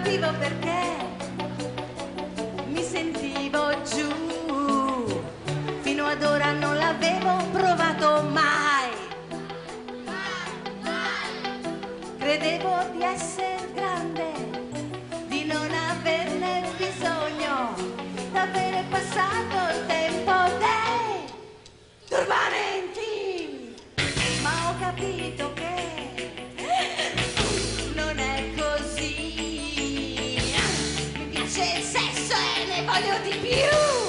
capivo perché mi sentivo giù. Fino ad ora non l'avevo provato mai. Credevo di essere grande, di non averne bisogno, d'avere passato il tempo dei turbamenti. Ma ho capito che non è così. Mi piace il sesso e ne voglio di più.